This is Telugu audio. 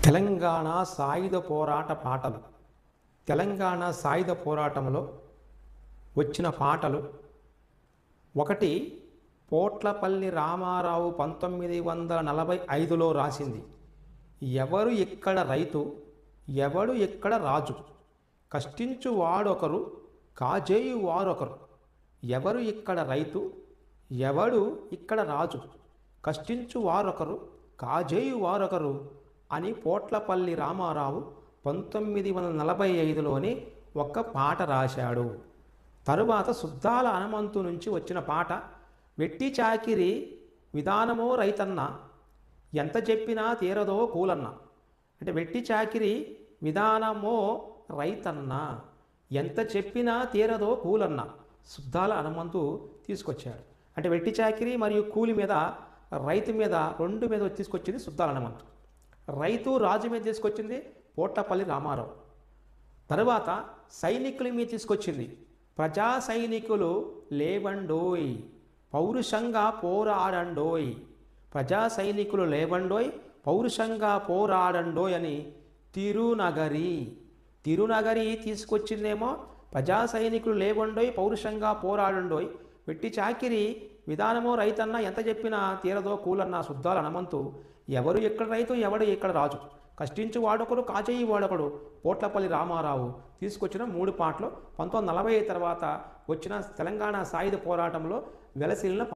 తెలంగాణ సాయుధ పోరాట పాటలు. తెలంగాణ సాయుధ పోరాటంలో వచ్చిన పాటలు. ఒకటి పోట్లపల్లి రామారావు 1945లో రాసింది. ఎవరు ఇక్కడ రైతు, ఎవడు ఇక్కడ రాజు, కష్టించు వాడొకరు, కాజేయు వారొకరు. ఎవరు ఇక్కడ రైతు, ఎవడు ఇక్కడ రాజు, కష్టించు వారొకరు, కాజేయు వారొకరు అని పోట్లపల్లి రామారావు 1945లోని ఒక పాట రాశాడు. తరువాత సుద్దాల హనుమంతు నుంచి వచ్చిన పాట వెట్టి చాకిరి విధానమో రైతన్న, ఎంత చెప్పినా తీరదో కూలన్న. అంటే వెట్టి చాకిరి విధానమో రైతన్న, ఎంత చెప్పినా తీరదో కూలన్న సుద్దాల హనుమంతు తీసుకొచ్చాడు. అంటే వెట్టి చాకిరి మరియు కూలి మీద, రైతు మీద, రెండు మీద తీసుకొచ్చింది సుద్దాల హనుమంతు. రైతు రాజు మీద తీసుకొచ్చింది పోట్లపల్లి రామారావు. తరువాత సైనికుల మీద తీసుకొచ్చింది ప్రజా సైనికులు లేవండోయ్, పౌరుషంగా పోరాడండోయ్, ప్రజా సైనికులు లేవండోయ్, పౌరుషంగా పోరాడండోయ్ అని తిరునగరి తీసుకొచ్చిందేమో ప్రజా సైనికులు లేవండోయ్, పౌరుషంగా పోరాడండోయ్, వెట్టి చాకిరి విధానమో రైతన్న, ఎంత చెప్పినా తీరదో కూలన్న సుద్దాల హనుమంతు. ఎవరు ఎక్కడ రైతు, ఎవడు ఎక్కడ రాజు, కష్టించు వాడొకడు, కాచేయి వాడొకడు పోట్లపల్లి రామారావు తీసుకొచ్చిన 3 పాటలు 1940 తర్వాత వచ్చిన తెలంగాణ సాయుధ పోరాటంలో వెలసిల్లిన